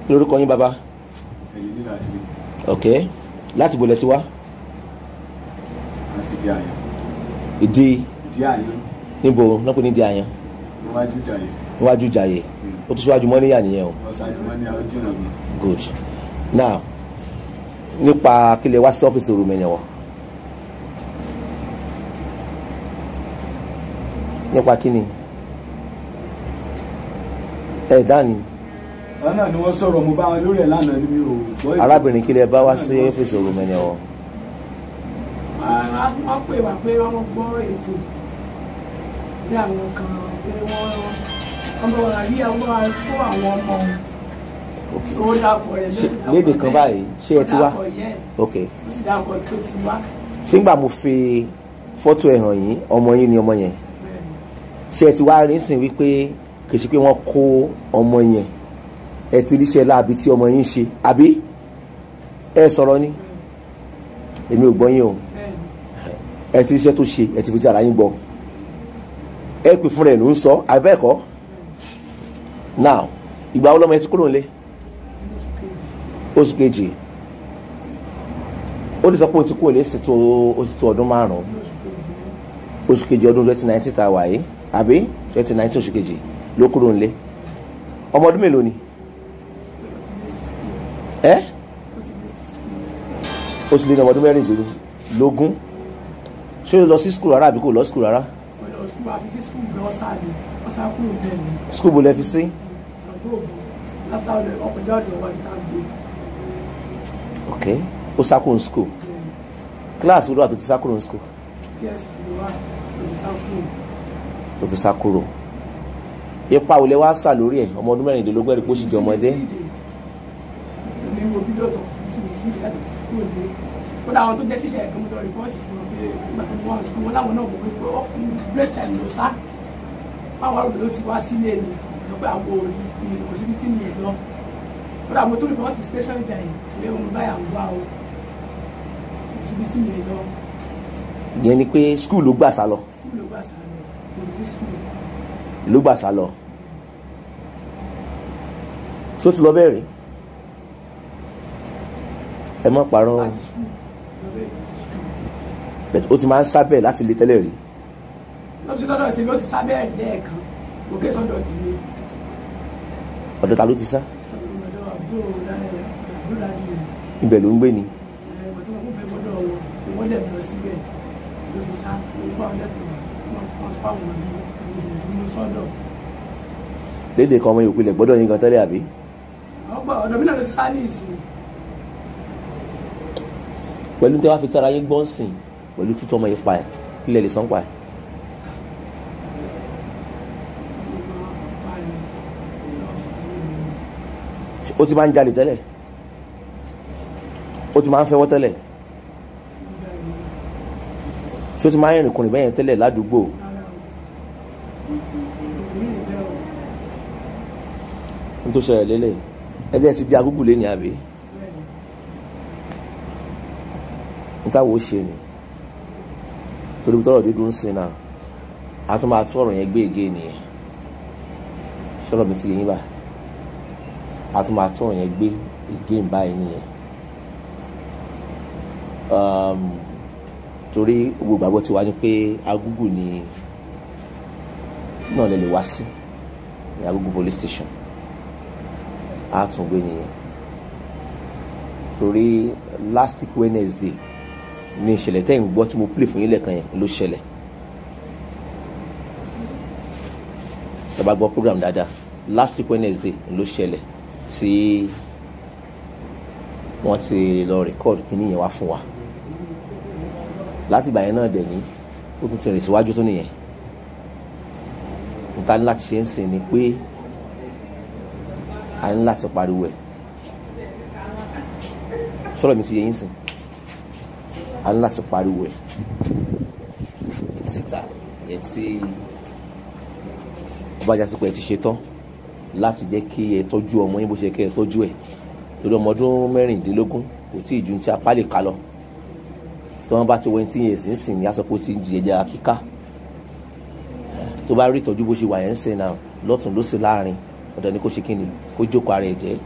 lórúkọ yín bàbá. ok láti bolẹ̀ ti wá. àti di àyàn. ìdí àyàn. níbo náà kò ní di àyàn. níwájú jàyè. níwájú jàyè ó tún síwájú mọ́níyà nìyẹn o. ọ̀sájú mọ́níyà ó jìnnà mi. good now nípa kílẹ̀ wá sí ọ́fíìsì Orumeni wọ̀. nípa kíni ẹ̀ dání. lánàá ni wọ́n sọ̀rọ̀ mo bá wọn lórí ẹ̀ lánàá ni mi ò gbọ́. arábìnrin kílẹ̀ bá wá sí ọ́fíìsì Orumeni wọ̀. wọ́n pè wá pé wọ́n gbọ́ ètò bí àwọn kan pé wọ́n bá wọn rí àwọn fún àwọn ọmọ wọn ó dàpọ̀ rẹ̀ lédè kan báyìí ṣé ẹ ti wá ok ó sì dàpọ̀ tó ti wá. ṣé nígbà mo fi fọ́tò ẹ̀ hàn yín ọmọ yín ni ọmọ yẹn ṣé ẹ ti wá rí sìn wípé kì í ṣe pé wọ́n kó ọmọ yẹn ẹ ti ríṣẹ́ láabi tí ọmọ yín ṣe àbí ẹ sọ̀rọ̀ ni èmi ò gbọ́ yín o ẹ ti ríṣẹ́ tó ṣe ẹ ti fi ti ara yín gbọ́ ẹ pè fúnra ẹ̀ ló ń sọ àbẹ́ẹ̀kọ́ now ìgbà wo lọ́mọ ẹ ti kúrò nílé oṣù kejì ó lè sọ pé o ti kúrò nílé sí tó ọdún 5 oṣù kejì ọdún 2019 tá a wà yìí àbí 2019 oṣù kejì ló kúrò nílé ọmọ ọdún mélòó ni ẹ ó ti lé ní ọmọ ọdún 16 ṣé o lọ sí skul rárá àbí kò lọ skul rárá. skul bó lẹ fi sí. ok ó sákòrò skul kíláàsì wo ló wà tó ti sákòrò skul. tó fi sákòrò ipa ò lè wá sà lórí ẹ ọmọ ọdún 16 ẹ̀rí kó sì jẹ ọmọdé. kódà àwọn tó jẹ́ tíṣà ẹ̀kọ́ mọ́tò rìpọ́ọ̀tì fún wọn pé nígbà tó wọ́n sùn wọn láwọn náà mọ̀ pé ọkùnrin break time ló sá fáwọn arúgbó ló ti wá sílé ni lọ́pẹ́ àwọn òòrùn kò síbi tí mi ẹ̀ lọ kódà mo tó rìpọ́ọ̀tì station ìjà yìí pé òun báyà ń wá o kò síbi tí mi ẹ̀ lọ. ìyẹn ni pé skul ló gbà sá lọ. skul ló gbà sá lọ kò sí skul. ló gbà sá lọ ṣó ti lọ bẹ́ẹ̀ ẹ má parọ́ ó ti máa ń sábẹ̀ láti lé tẹ́lẹ̀ rí. lọ́sí lọ́dọ̀ tèmi ó ti sábẹ̀ lẹ́ẹ̀kan òkè sọ́dọ̀ tèmi. ọ̀dọ̀ ta ló ti sá. ibẹ̀ ló ń gbé ni. lédè kan ọmọ yòókù ilẹ̀ gbọ́dọ̀ yín gan tẹ́lẹ̀ àbí. ọ̀dọ̀ mi náà ló ti sá ní ìsìn. pẹ̀lú tí wàá fi tára yín gbọ́n sìn pẹ̀lú tútù ọmọ yìí pa ẹ̀ kí lè sàn pa ẹ̀. ó ti máa ń jalè tẹ́lẹ̀ ó ti máa ń fẹ́wọ́ tẹ́lẹ̀ ṣé ó ti máa ń rìnrìn kùnrin bẹ́yẹn tẹ́lẹ̀ ládùúgbò. n tó ṣẹlẹ̀ lélẹ̀ ẹgbẹ́ ti di agúgù lé ní àbí. ntáwo ṣe ni torí tọrọ dídùn sí náà a tún máa tún ọ̀rọ̀ yẹn gbé ègé nìyẹn ṣọlọ mi ti yẹn bá a tún máa tún ọ̀rọ̀ yẹn gbé ègé báyìí nìyẹn torí gbogbo ìgbàgbọ́ ti wá ní pé agúgù ni náà lè wá sí ní agúgù police station a tún gbé nìyẹn torí last week Wednesday ní ìṣẹ̀lẹ̀ tẹ́ ń gbọ́ tí mo play fún yín lẹ́ẹ̀kan yẹn ló ṣẹlẹ̀ ẹ bá gbọ́ program dáadáa last week Wednesday ló ṣẹlẹ̀ tí wọ́n ti lọ record kíní yẹn wá fún wa láti ìgbà yẹn náà dẹ̀ ní ó tún ti rìn síwájú tó nìyẹn nǹkan láti ṣe ń sìn ni pé a ní láti pariwo ẹ̀ sọ̀rọ̀ mi ti yẹ yín sìn a ní láti pariwo ẹ̀ síta yẹn tí ọba jásí pé ẹ ti ṣe tán láti jẹ́ kí ẹ tọ́jú ọmọ yín bó ṣe kẹ́ ẹ tọ́jú ẹ̀ torí ọmọ ọdún 16 kò tí ì ju ti apá lè ká lọ tí wọ́n bá ti wọ́n tí yẹn sì ń sìn ní asọ́pọ̀ tí ń jẹ ẹja kíká tó bá rí ìtọ́jú bó ṣe wà yẹn ń sìn náà lọ́tún ló sì láàrin ọ̀dọ̀ ni kó ṣe kí ni kó jókòó ara ẹ̀ jẹ́